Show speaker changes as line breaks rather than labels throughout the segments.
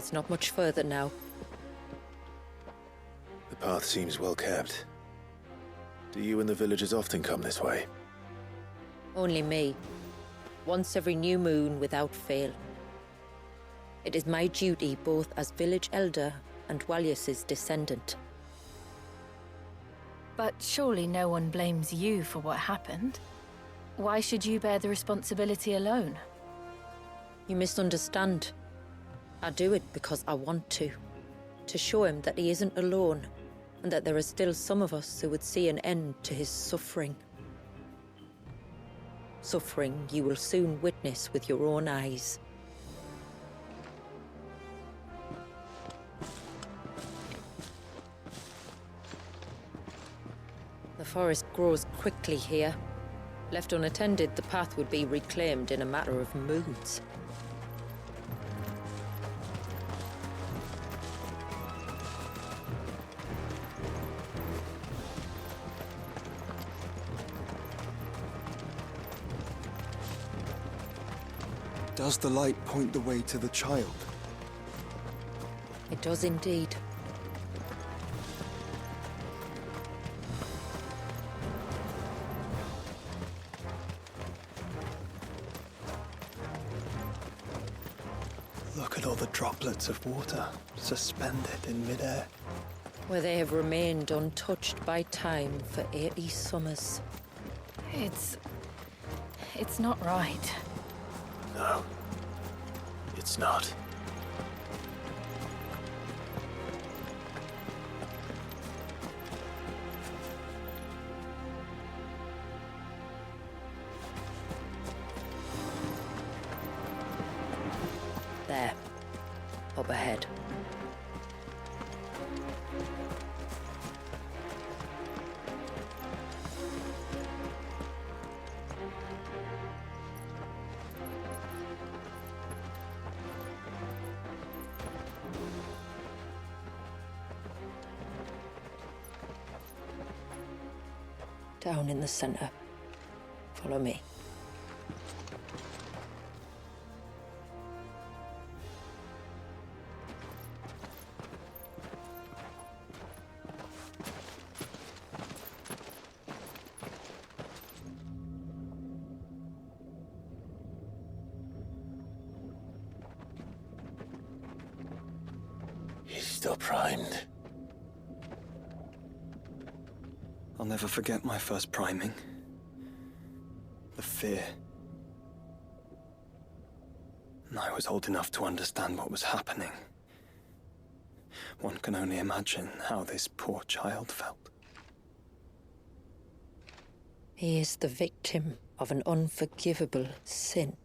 It's not much further now.
The path seems well kept. Do you and the villagers often come this way?
Only me. Once every new moon without fail. It is my duty both as village elder and Walyus's descendant.
But surely no one blames you for what happened. Why should you bear the responsibility alone?
You misunderstand. I do it because I want to. To show him that he isn't alone, and that there are still some of us who would see an end to his suffering. Suffering you will soon witness with your own eyes. The forest grows quickly here. Left unattended, the path would be reclaimed in a matter of moons.
Does the light point the way to the child?
It does indeed.
Look at all the droplets of water suspended in midair.
Where they have remained untouched by time for 80 summers.
It's not right.
No, it's not.
There. Up ahead. Down in the center. Follow me.
He's still primed.
I'll never forget my first priming. The fear. And I was old enough to understand what was happening. One can only imagine how this poor child felt.
He is the victim of an unforgivable sin.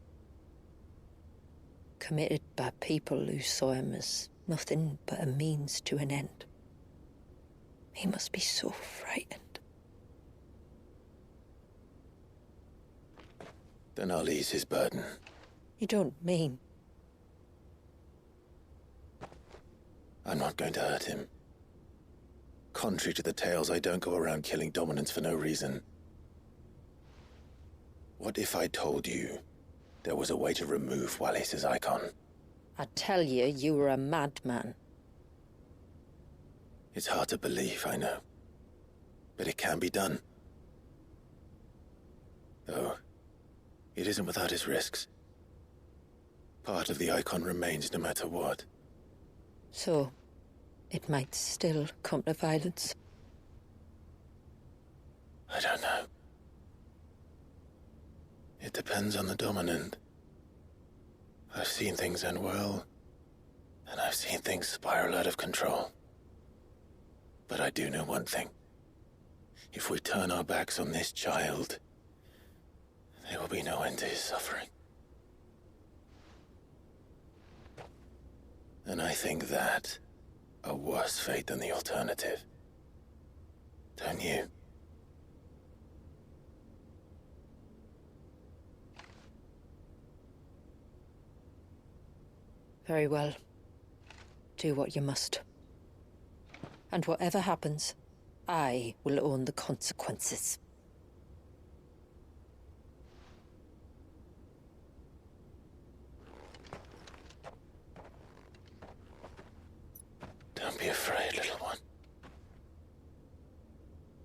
Committed by people who saw him as nothing but a means to an end. He must be so frightened.
Then I'll ease his burden.
You don't mean?
I'm not going to hurt him. Contrary to the tales, I don't go around killing dominants for no reason. What if I told you there was a way to remove Wallace's icon?
I tell you, you were a madman.
It's hard to believe, I know. But it can be done. Though, it isn't without its risks. Part of the icon remains no matter what.
So, it might still come to violence.
I don't know. It depends on the dominant. I've seen things end well, and I've seen things spiral out of control. But I do know one thing. If we turn our backs on this child, there will be no end to his suffering. And I think that a worse fate than the alternative. Don't you?
Very well. Do what you must. And whatever happens, I will own the consequences.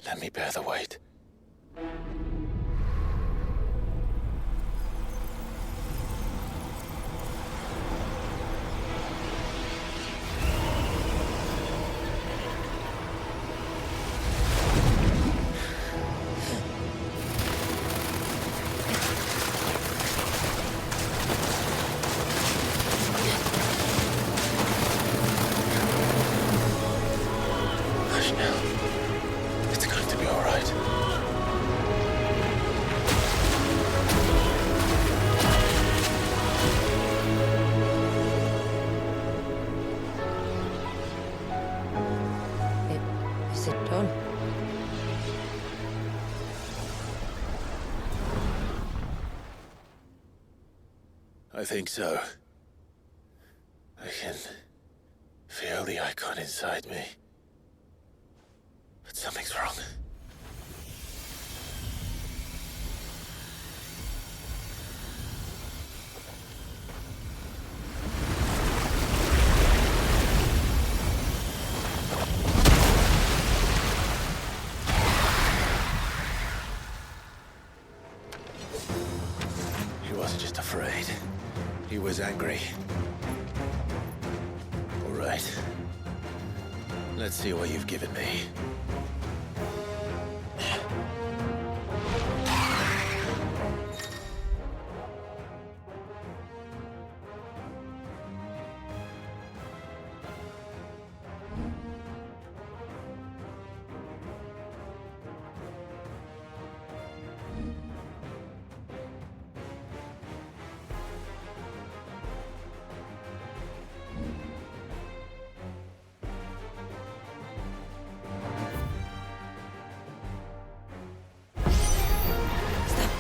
Let me bear the weight. Hush now. It's going to be all right.
Is it done?
I think so. I can feel the icon inside me. But something's wrong. He wasn't just afraid. He was angry. All right. Let's see what you've given me.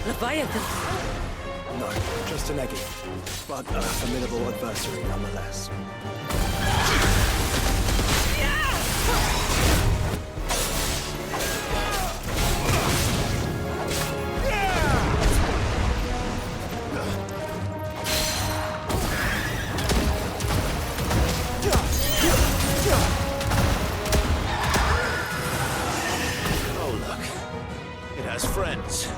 Leviathan!
No, just an eggy. But a formidable adversary nonetheless.
Oh, look. It has friends.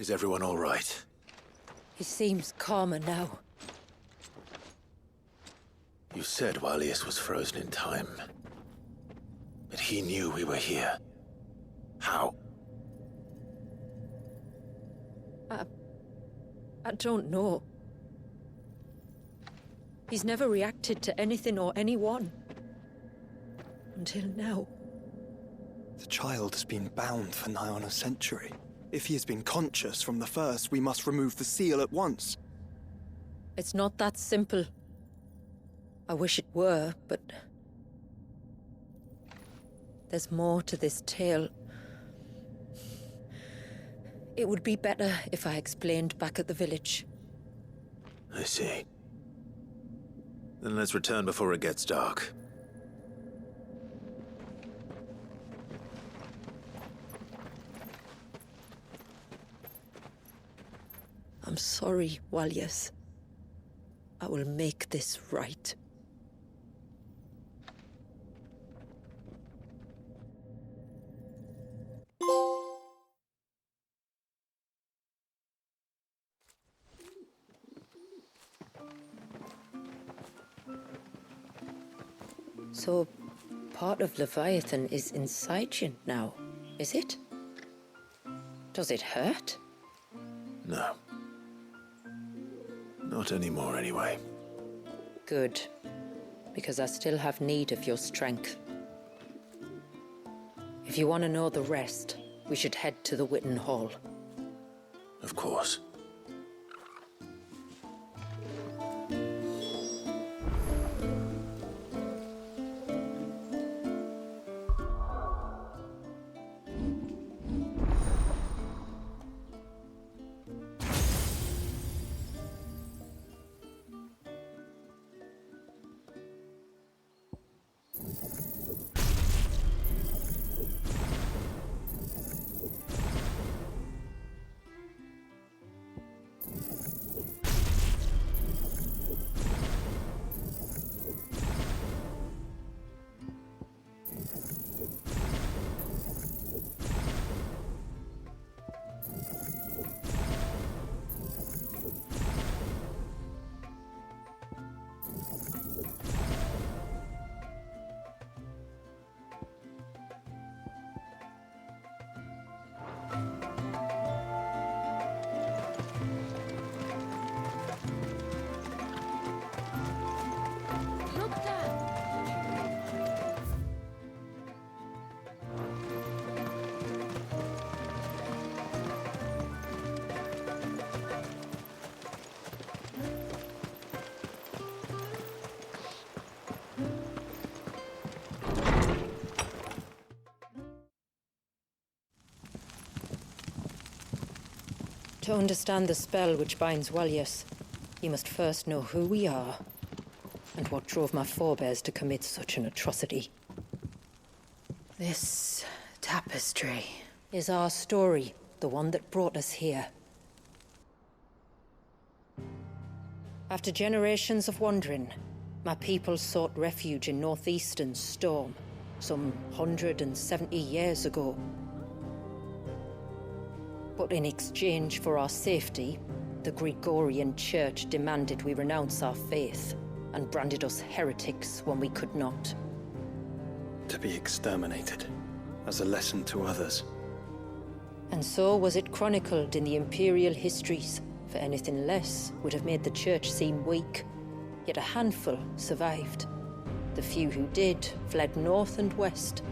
Is everyone all right?
He seems calmer now.
You said Wallius was frozen in time. But he knew we were here. How?
I don't know. He's never reacted to anything or anyone. Until now.
The child has been bound for nigh on a century. If he has been conscious from the first, we must remove the seal at once.
It's not that simple. I wish it were, but... there's more to this tale. It would be better if I explained back at the village.
I see. Then let's return before it gets dark.
I'm sorry, Wallius. I will make this right. So, part of Leviathan is inside you now, is it? Does it hurt?
No. Not anymore, anyway.
Good. Because I still have need of your strength. If you want to know the rest, we should head to the Witten Hall.
Of course.
To understand the spell which binds Wallius, you must first know who we are, and what drove my forebears to commit such an atrocity. This tapestry is our story, the one that brought us here. After generations of wandering, my people sought refuge in northeastern Storm, some 170 years ago. But in exchange for our safety, the Gregorian Church demanded we renounce our faith and branded us heretics when we could not.
To be exterminated, as a lesson to others.
And so was it chronicled in the imperial histories, for anything less would have made the Church seem weak. Yet a handful survived. The few who did fled north and west,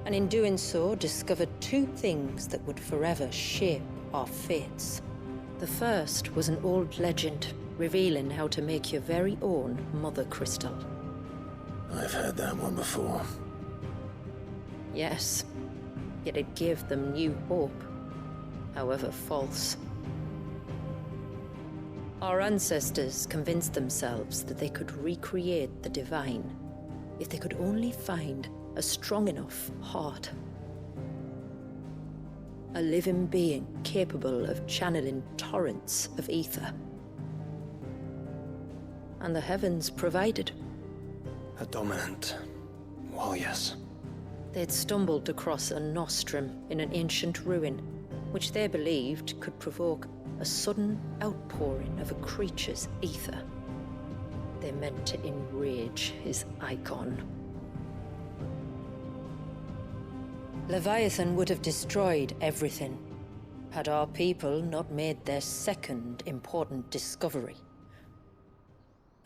and in doing so discovered two things that would forever shape our fates. The first was an old legend, revealing how to make your very own Mother Crystal.
I've heard that one before.
Yes, yet it gave them new hope, however false. Our ancestors convinced themselves that they could recreate the divine if they could only find a strong enough heart. A living being capable of channeling torrents of ether. And the heavens provided.
A dominant. Well, yes.
They'd stumbled across a nostrum in an ancient ruin, which they believed could provoke a sudden outpouring of a creature's ether. They meant to enrage his icon. Leviathan would have destroyed everything, had our people not made their second important discovery.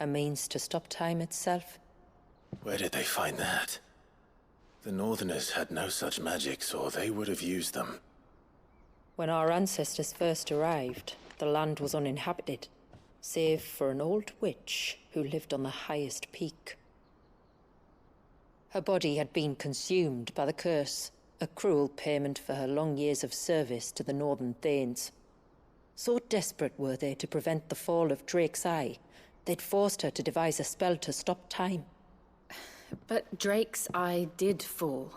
A means to stop time itself.
Where did they find that? The Northerners had no such magics, or they would have used them.
When our ancestors first arrived, the land was uninhabited, save for an old witch who lived on the highest peak. Her body had been consumed by the curse, a cruel payment for her long years of service to the Northern Thanes. So desperate were they to prevent the fall of Drake's Eye, they'd forced her to devise a spell to stop time.
But Drake's Eye did fall.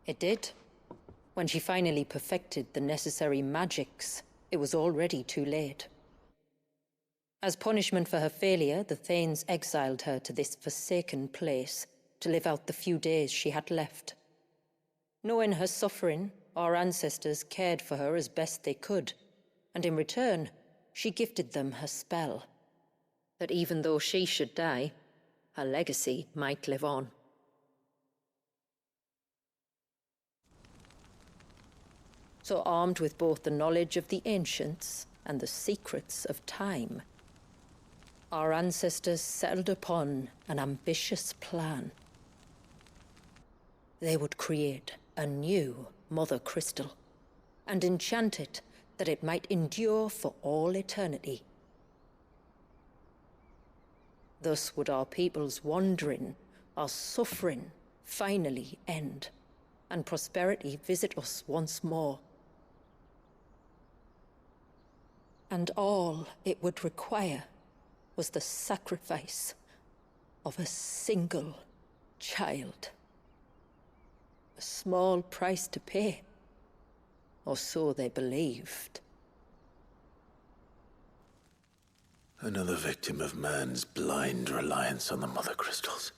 It did. When she finally perfected the necessary magics, it was already too late. As punishment for her failure, the Thanes exiled her to this forsaken place to live out the few days she had left. Knowing her suffering, our ancestors cared for her as best they could, and in return, she gifted them her spell. That even though she should die, her legacy might live on. So armed with both the knowledge of the ancients and the secrets of time, our ancestors settled upon an ambitious plan. They would create a new Mother Crystal and enchant it that it might endure for all eternity. Thus would our people's wandering, our suffering, finally end, and prosperity visit us once more. And all it would require was the sacrifice of a single child. A small price to pay, or so they believed.
Another victim of man's blind reliance on the Mother Crystals.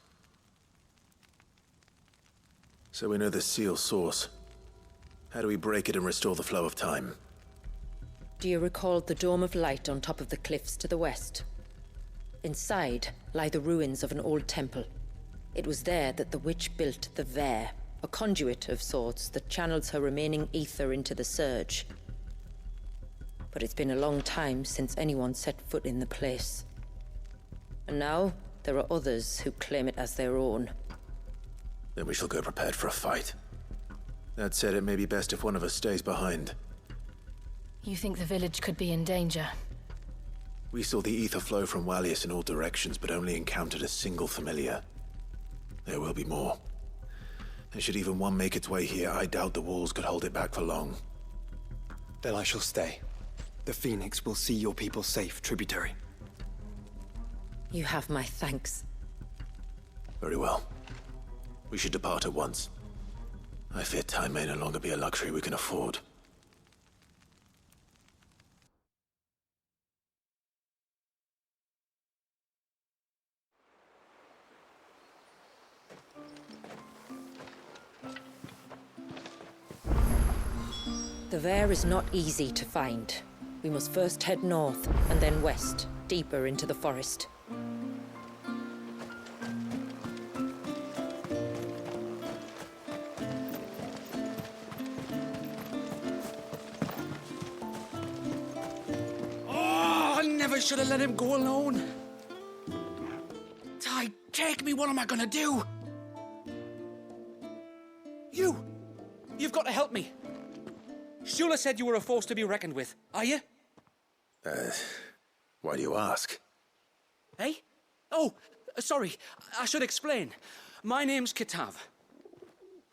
So we know the seal source. How do we break it and restore the flow of time?
Do you recall the dome of light on top of the cliffs to the west? Inside lie the ruins of an old temple. It was there that the witch built the Vare, a conduit of sorts that channels her remaining ether into the surge. But it's been a long time since anyone set foot in the place. And now, there are others who claim it as their own.
Then we shall go prepared for a fight. That said, it may be best if one of us stays behind.
You think the village could be in danger?
We saw the ether flow from Wallius in all directions, but only encountered a single familiar. There will be more. And should even one make its way here, I doubt the walls could hold it back for long.
Then I shall stay. The Phoenix will see your people safe, tributary.
You have my thanks.
Very well. We should depart at once. I fear time may no longer be a luxury we can afford.
The Vare is not easy to find. We must first head north, and then west, deeper into the forest.
Oh, I never should have let him go alone. Tide, take me, what am I gonna do? You've got to help me. Shula said you were a force to be reckoned with. Are you?
Why do you ask?
Hey? Oh, sorry. I should explain. My name's Kitav.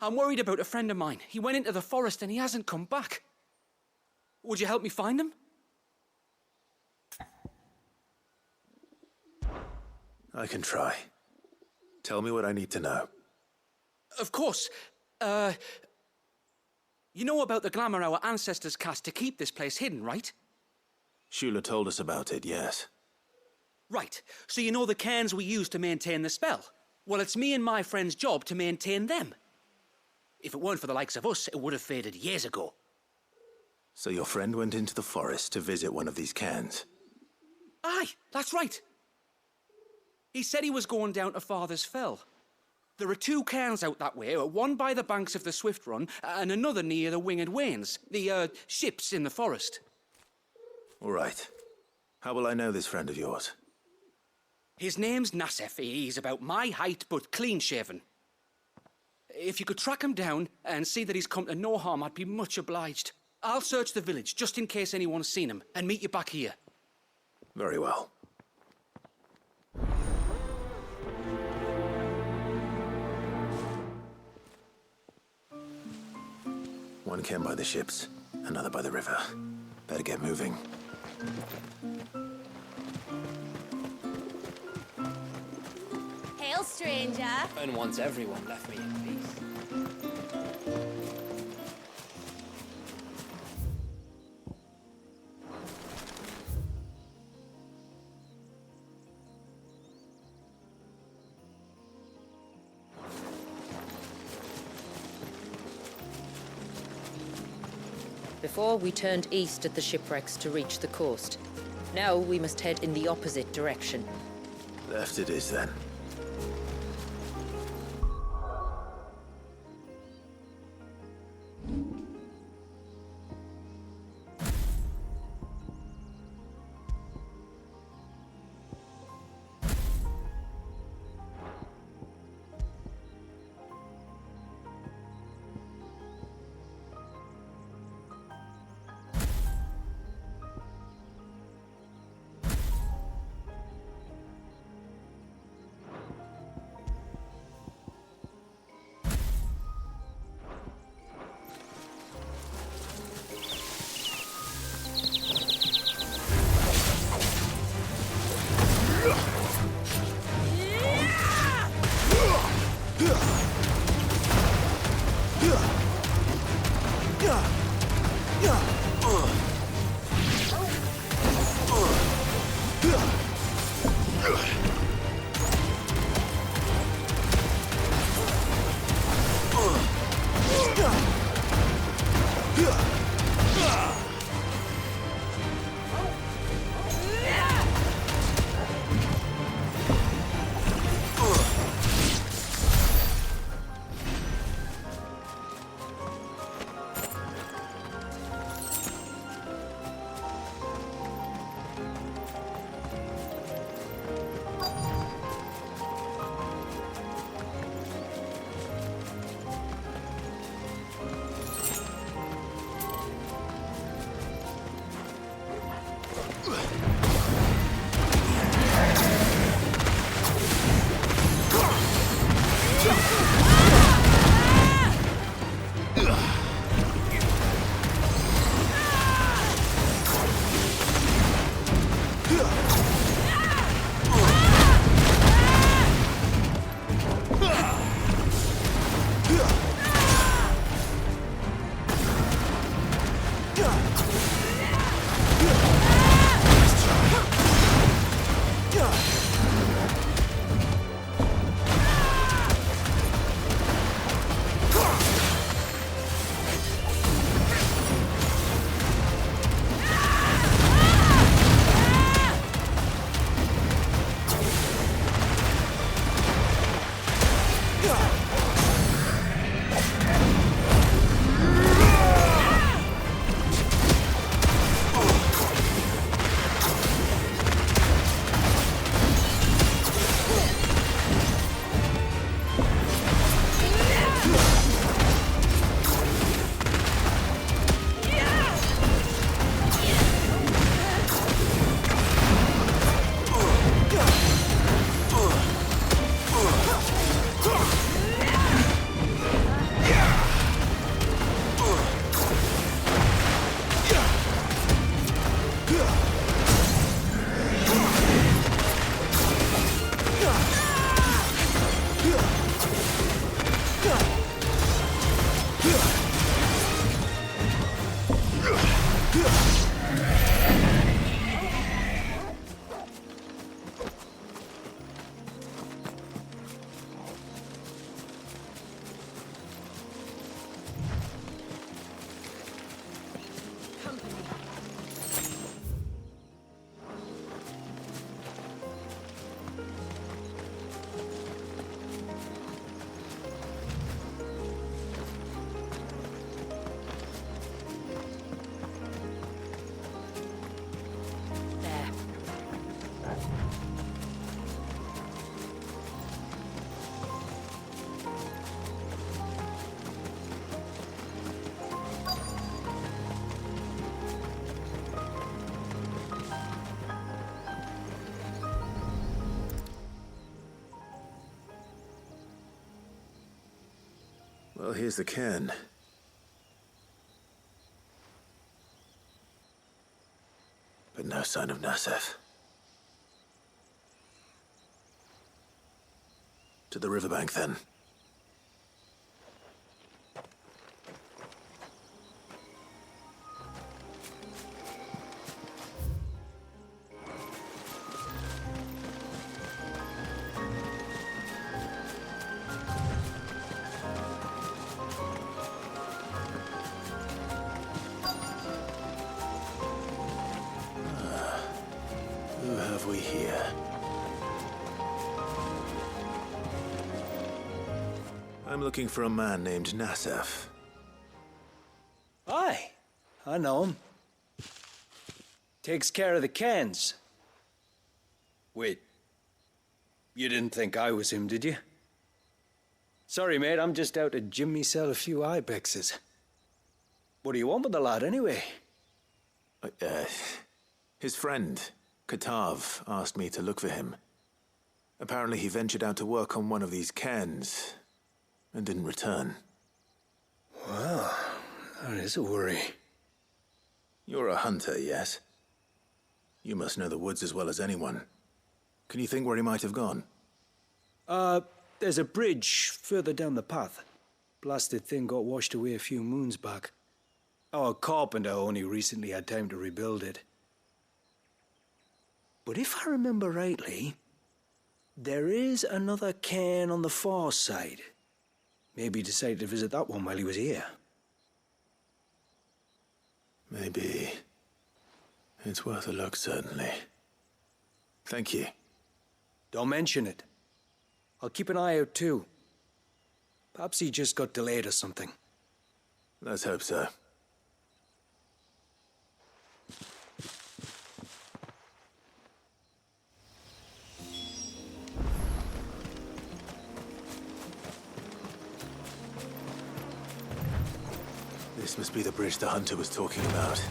I'm worried about a friend of mine. He went into the forest and he hasn't come back. Would you help me find him?
I can try. Tell me what I need to know.
Of course. You know about the glamour our ancestors cast to keep this place hidden, right?
Shula told us about it, yes.
Right. So you know the cairns we use to maintain the spell? Well, it's me and my friend's job to maintain them. If it weren't for the likes of us, it would have faded years ago.
So your friend went into the forest to visit one of these cairns?
Aye, that's right. He said he was going down to Father's Fell. There are 2 cairns out that way, one by the banks of the Swift Run, and another near the Winged Wains, the, ships in the forest.
All right. How will I know this friend of yours?
His name's Nassef. He's about my height, but clean-shaven. If you could track him down and see that he's come to no harm, I'd be much obliged. I'll search the village, just in case anyone's seen him, and meet you back here.
Very well. One cairn by the ships, another by the river. Better get moving.
Hail, stranger.
And once everyone left me in peace.
Before, we turned east at the shipwrecks to reach the coast. Now we must head in the opposite direction.
Left it is, then. Well, here's the cairn. But no sign of Nassef. To the riverbank, then. Who have we here? I'm looking for a man named Nassef.
Aye, I know him. Takes care of the cans. Wait, you didn't think I was him, did you? Sorry, mate, I'm just out to gym myself a few ibexes. What do you want with the lad, anyway?
His friend, Katav, asked me to look for him. Apparently he ventured out to work on one of these cairns and didn't return.
Well, that is a worry.
You're a hunter, yes? You must know the woods as well as anyone. Can you think where he might have gone?
There's a bridge further down the path. Blasted thing got washed away a few moons back. Our carpenter only recently had time to rebuild it. But if I remember rightly, there is another cairn on the far side. Maybe he decided to visit that one while he was here.
Maybe. It's worth a look, certainly. Thank you.
Don't mention it. I'll keep an eye out too. Perhaps he just got delayed or something.
Let's hope so. This must be the bridge the hunter was talking about.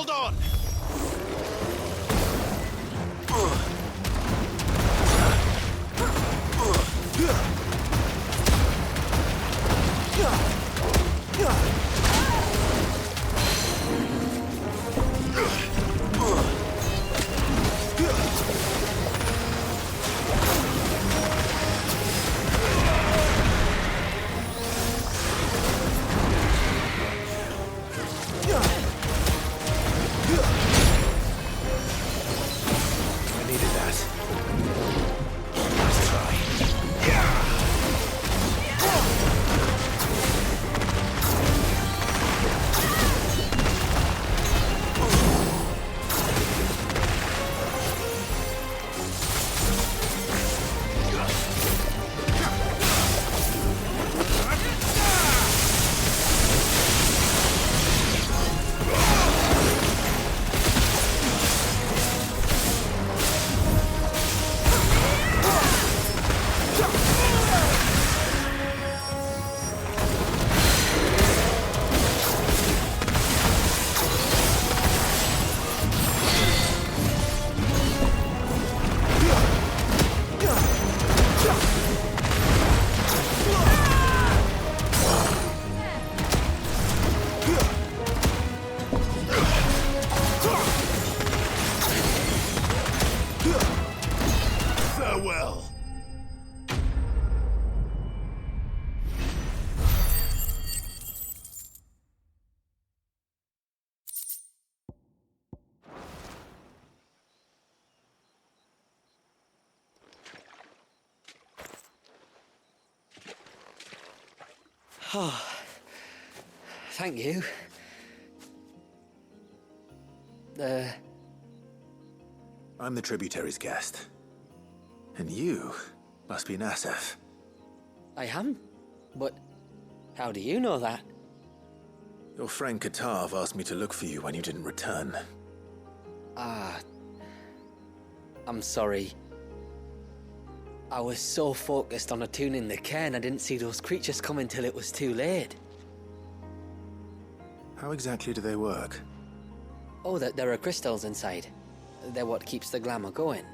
Hold on! Farewell.
Oh, thank you.
I'm the tributary's guest. And you must be Nasef.
I am? But how do you know that?
Your friend Katav asked me to look for you when you didn't return.
I'm sorry. I was so focused on attuning the cairn, I didn't see those creatures coming till it was too late.
How exactly do they work?
Oh, there are crystals inside. They're what keeps the glamour going.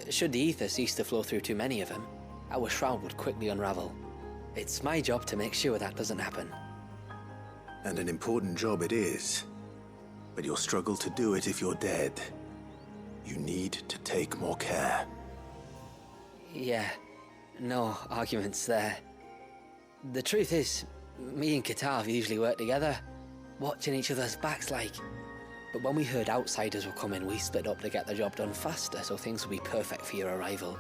Should the ether cease to flow through too many of them, our shroud would quickly unravel. It's my job to make sure that doesn't happen.
And an important job it is. But you'll struggle to do it if you're dead. You need to take more care.
Yeah, no arguments there. The truth is, me and Katav usually work together, watching each other's backs like. But when we heard outsiders were coming, we split up to get the job done faster, so things would be perfect for your arrival.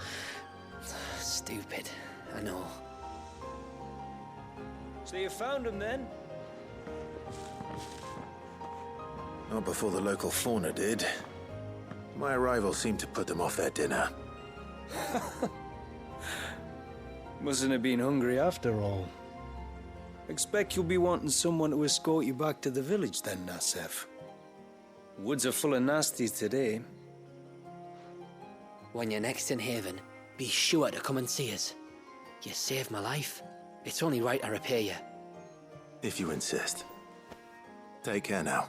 Stupid, I know.
So you found him then?
Not before the local fauna did. My arrival seemed to put them off their dinner.
Mustn't have been hungry after all. Expect you'll be wanting someone to escort you back to the village then, Nasef. Woods are full of nasties today.
When you're next in Haven, be sure to come and see us. You saved my life. It's only right I repay you.
If you insist. Take care now.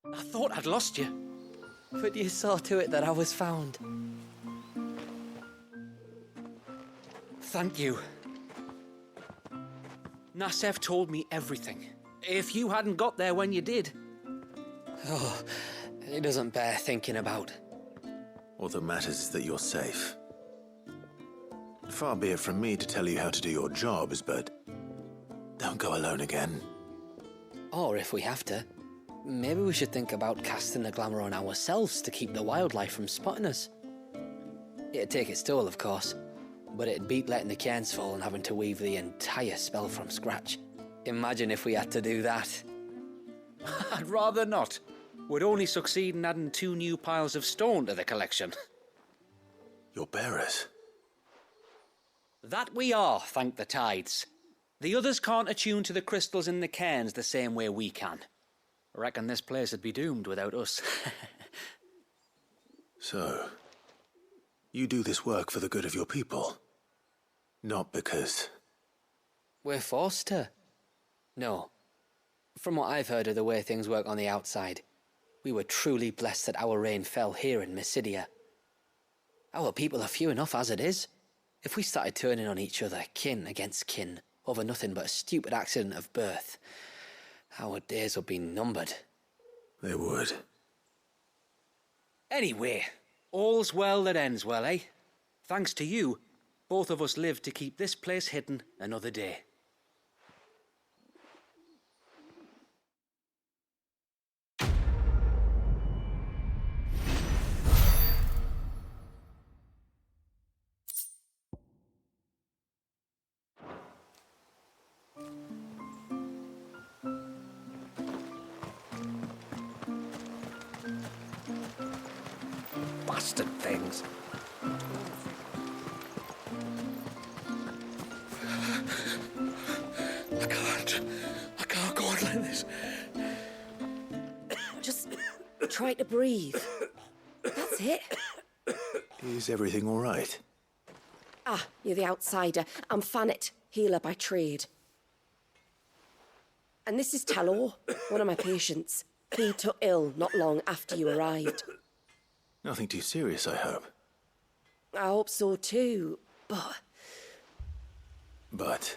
I thought I'd lost you.
But you saw to it that I was found.
Thank you. Nasef told me everything. If you hadn't got there when you did...
Oh, it doesn't bear thinking about.
All that matters is that you're safe. Far be it from me to tell you how to do your jobs, but don't go alone again.
Or if we have to, maybe we should think about casting the glamour on ourselves to keep the wildlife from spotting us. It'd take its toll, of course, but it'd beat letting the cairns fall and having to weave the entire spell from scratch. Imagine if we had to do that.
I'd rather not. would only succeed in adding 2 new piles of stone to the collection.
Your bearers.
That we are, thank the tides. The others can't attune to the crystals in the cairns the same way we can. I reckon this place would be doomed without us.
So, you do this work for the good of your people? Not because...
We're forced to. No. From what I've heard of the way things work on the outside, we were truly blessed that our reign fell here in Mysidia. Our people are few enough as it is. If we started turning on each other, kin against kin, over nothing but a stupid accident of birth, our days would be numbered.
They would.
Anyway, all's well that ends well, eh? Thanks to you, both of us lived to keep this place hidden another day.
Bastard things. I can't go on like this.
Just try to breathe. That's it.
Is everything all right?
Ah, you're the outsider. I'm Fannet, healer by trade. And this is Talor, one of my patients. He took ill not long after you arrived.
Nothing too serious, I hope.
I hope so too, but...
But...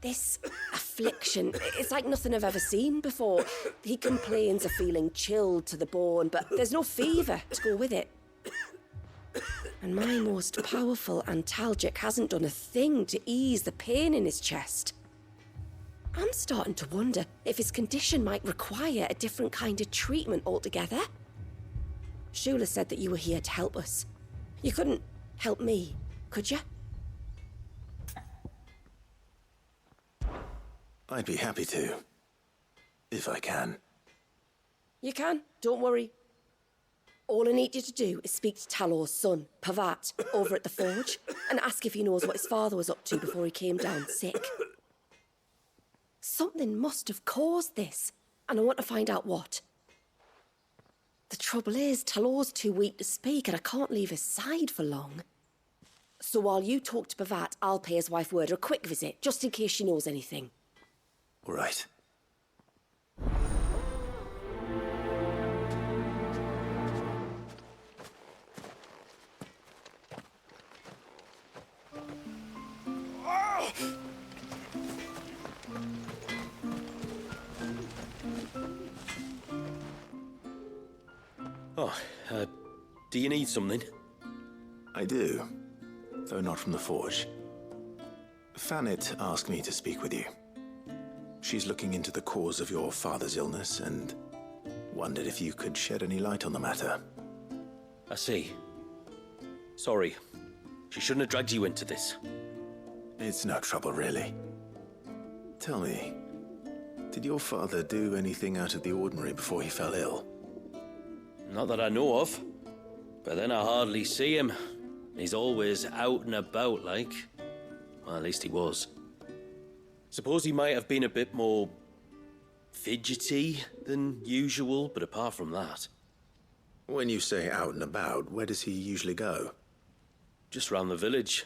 This affliction, it's like nothing I've ever seen before. He complains of feeling chilled to the bone, but there's no fever to go with it. And my most powerful antalgic hasn't done a thing to ease the pain in his chest. I'm starting to wonder if his condition might require a different kind of treatment altogether. Shula said that you were here to help us. You couldn't help me, could you?
I'd be happy to. If I can.
You can, don't worry. All I need you to do is speak to Talor's son, Pavat, over at the forge, and ask if he knows what his father was up to before he came down sick. Something must have caused this, and I want to find out what. The trouble is, Talor's too weak to speak, and I can't leave his side for long. So while you talk to Pavat, I'll pay his wife word a quick visit, just in case she knows anything.
All right.
Oh, do you need something?
I do, though not from the forge. Fannet asked me to speak with you. She's looking into the cause of your father's illness and wondered if you could shed any light on the matter.
I see. Sorry. She shouldn't have dragged you into this.
It's no trouble, really. Tell me, did your father do anything out of the ordinary before he fell ill?
Not that I know of. But then I hardly see him. He's always out and about, like. Well, at least he was. Suppose he might have been a bit more fidgety than usual, but apart from that...
When you say out and about, where does he usually go?
Just round the village.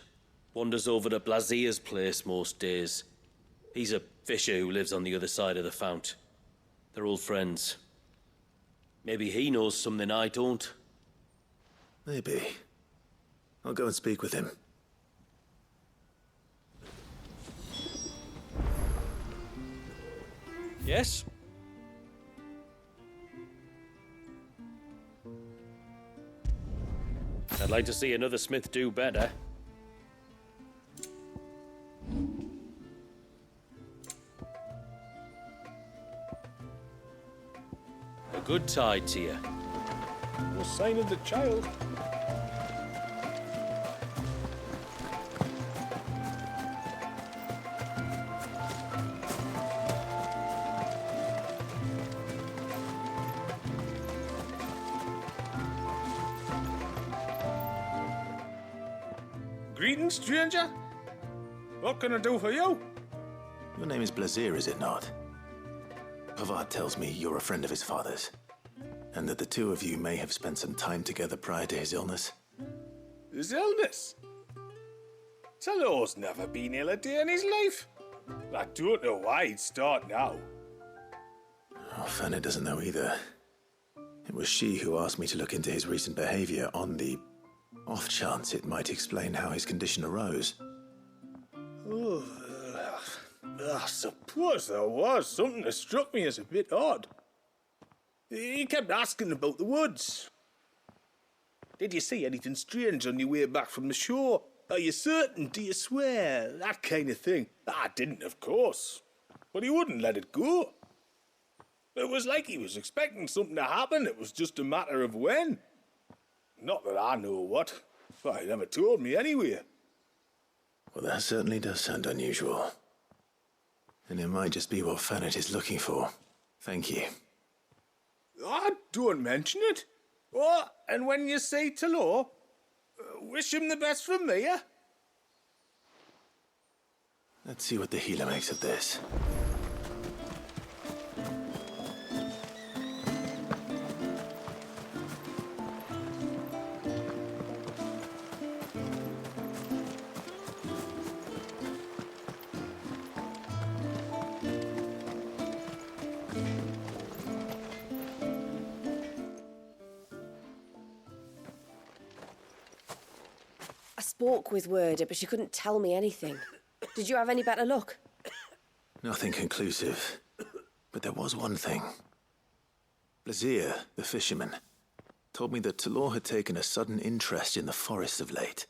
Wanders over to Blazia's place most days. He's a fisher who lives on the other side of the fount. They're old friends. Maybe he knows something I don't.
Maybe. I'll go and speak with him.
Yes? I'd like to see another smith do better. A good tide to you.
No sign of the child. Greetings, stranger. What can I do for you?
Your name is Blazier, is it not? Pavard tells me you're a friend of his father's, and that the two of you may have spent some time together prior to his illness.
His illness? Talor's never been ill a day in his life. I don't know why he'd start now.
Oh, Fanny doesn't know either. It was she who asked me to look into his recent behavior on the off chance it might explain how his condition arose.
Oh, I suppose there was something that struck me as a bit odd. He kept asking about the woods. Did you see anything strange on your way back from the shore? Are you certain? Do you swear? That kind of thing. I didn't, of course. But he wouldn't let it go. It was like he was expecting something to happen. It was just a matter of when. Not that I know what. Well, he never told me anyway.
Well, that certainly does sound unusual. And it might just be what Fanet is looking for. Thank you.
Don't mention it. Oh, and when you say Talor, wish him the best from me, eh?
Let's see what the healer makes of this.
I spoke with Werder, but she couldn't tell me anything. Did you have any better luck?
Nothing conclusive. But there was one thing. Blazier, the fisherman, told me that Talor had taken a sudden interest in the forest of late.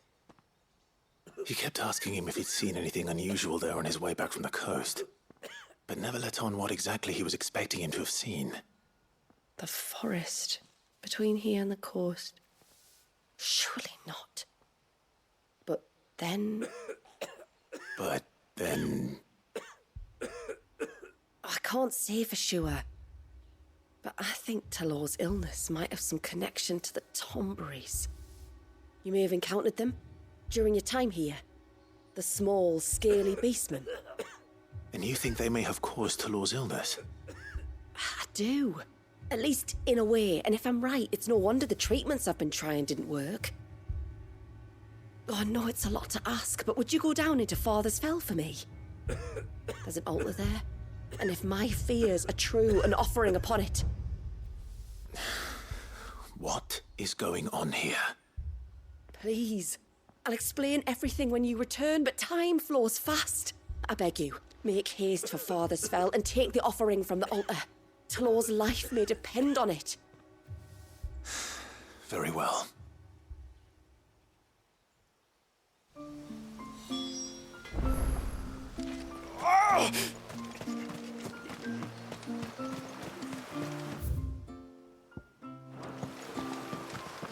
He kept asking him if he'd seen anything unusual there on his way back from the coast, but never let on what exactly he was expecting him to have seen.
The forest between here and the coast. Surely not.
But then...
I can't say for sure. But I think Talor's illness might have some connection to the Tomberries. You may have encountered them during your time here. The small, scaly beastmen.
And you think they may have caused Talor's illness?
I do. At least in a way. And if I'm right, it's no wonder the treatments I've been trying didn't work. Oh, I know it's a lot to ask, but would you go down into Father's Fell for me? There's an altar there, and if my fears are true, an offering upon it.
What is going on here?
Please. I'll explain everything when you return, but time flows fast. I beg you, make haste for Father's Fell and take the offering from the altar. Talor's life may depend on it.
Very well.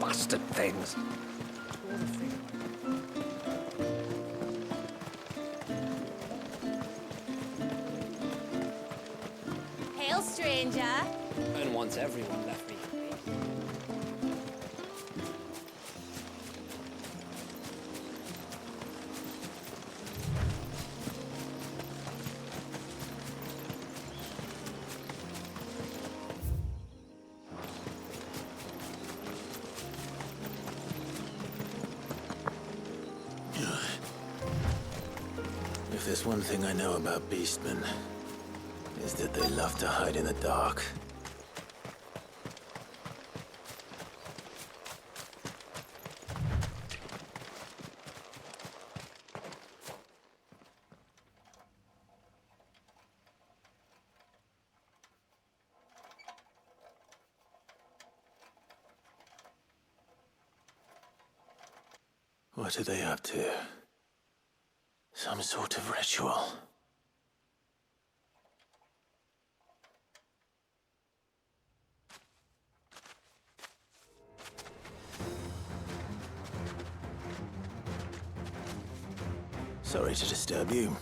Bastard things.
Hail, stranger.
And once everyone left me.
If there's one thing I know about beastmen, is that they love to hide in the dark. What are they up to? Some sort of ritual. Sorry to disturb you.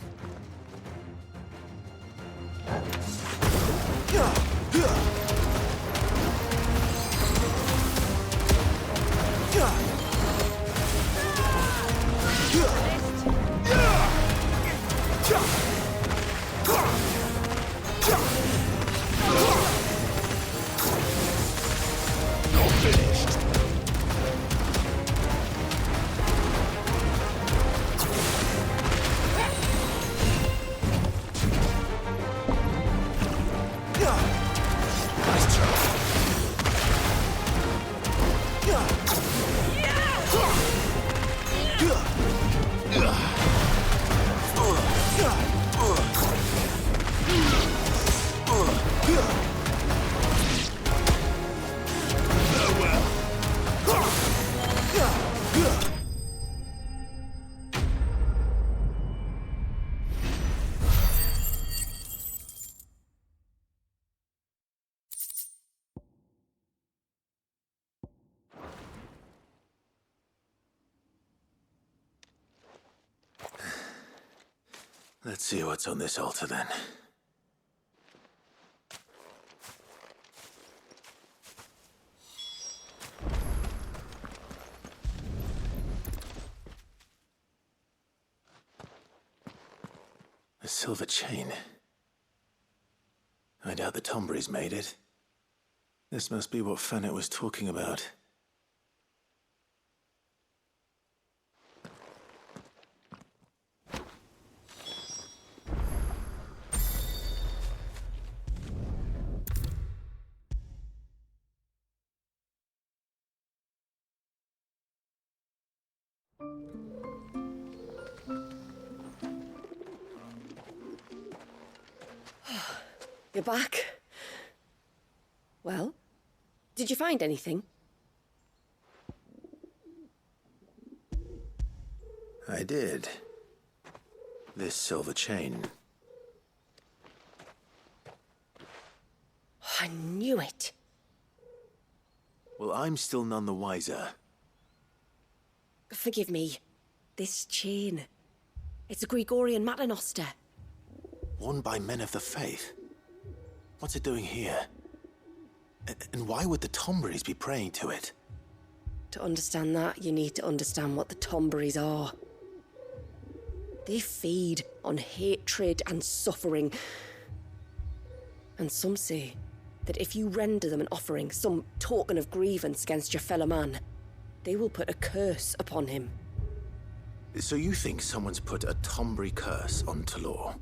Let's see what's on this altar then. A silver chain. I doubt the Tombury's made it. This must be what Fennec was talking about.
You're back. Well, did you find anything?
I did. This silver chain.
I knew it.
Well, I'm still none the wiser.
Forgive me. This chain. It's a Gregorian Maternoster.
Worn by men of the faith. What's it doing here? And why would the Tomburys be praying to it?
To understand that, you need to understand what the Tomburys are. They feed on hatred and suffering. And some say that if you render them an offering, some token of grievance against your fellow man, they will put a curse upon him.
So you think someone's put a Tombury curse on Talor?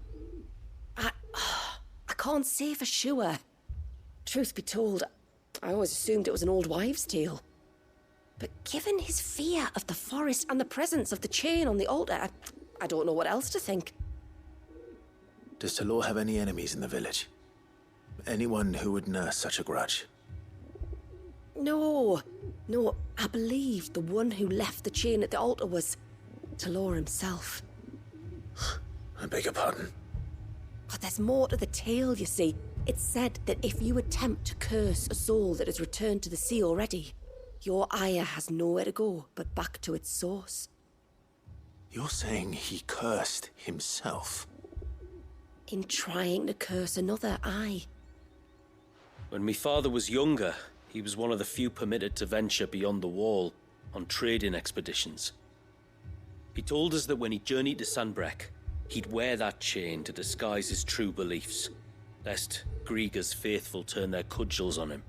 I can't say for sure. Truth be told, I always assumed it was an old wives' tale. But given his fear of the forest and the presence of the chain on the altar, I don't know what else to think.
Does Talor have any enemies in the village? Anyone who would nurse such a grudge?
No, I believe the one who left the chain at the altar was Talor himself.
I beg your pardon?
But there's more to the tale, you see. It's said that if you attempt to curse a soul that has returned to the sea already, your ire has nowhere to go but back to its source.
You're saying he cursed himself?
In trying to curse another, aye.
When my father was younger, he was one of the few permitted to venture beyond the wall on trading expeditions. He told us that when he journeyed to Sanbreque, he'd wear that chain to disguise his true beliefs, lest Griega's faithful turn their cudgels on him.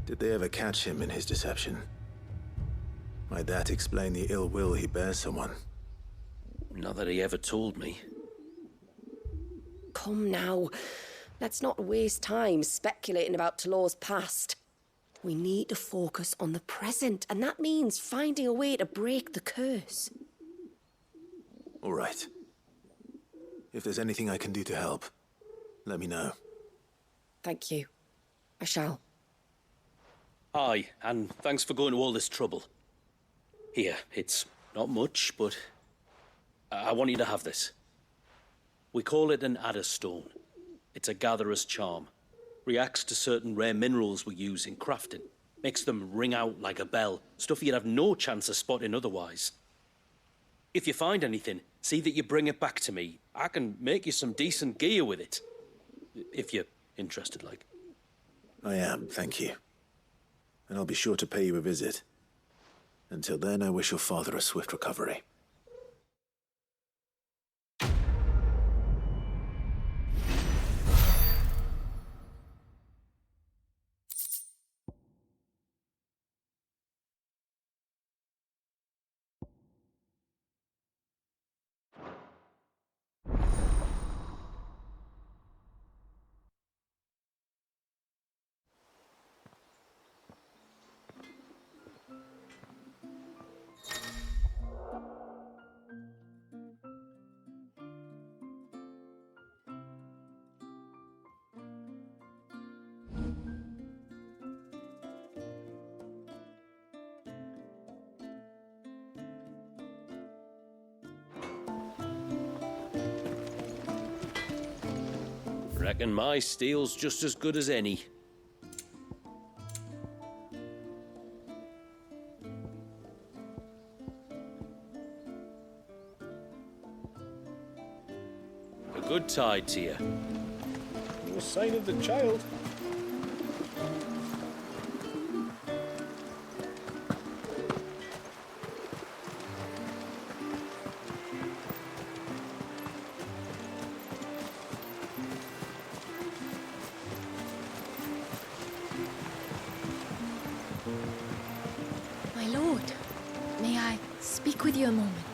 Did they ever catch him in his deception? Might that explain the ill will he bears someone?
Not that he ever told me.
Come now, let's not waste time speculating about Talor's past. We need to focus on the present, and that means finding a way to break the curse.
All right. If there's anything I can do to help, let me know.
Thank you. I shall.
Aye, and thanks for going to all this trouble. Here, it's not much, but I want you to have this. We call it an adder stone. It's a gatherer's charm. Reacts to certain rare minerals we use in crafting. Makes them ring out like a bell. Stuff you'd have no chance of spotting otherwise. If you find anything, see that you bring it back to me. I can make you some decent gear with it. If you're interested, like.
I am, thank you. And I'll be sure to pay you a visit. Until then, I wish your father a swift recovery.
Reckon my steel's just as good as any. tides here?
No sign of the child.
My lord, may I speak with you a moment?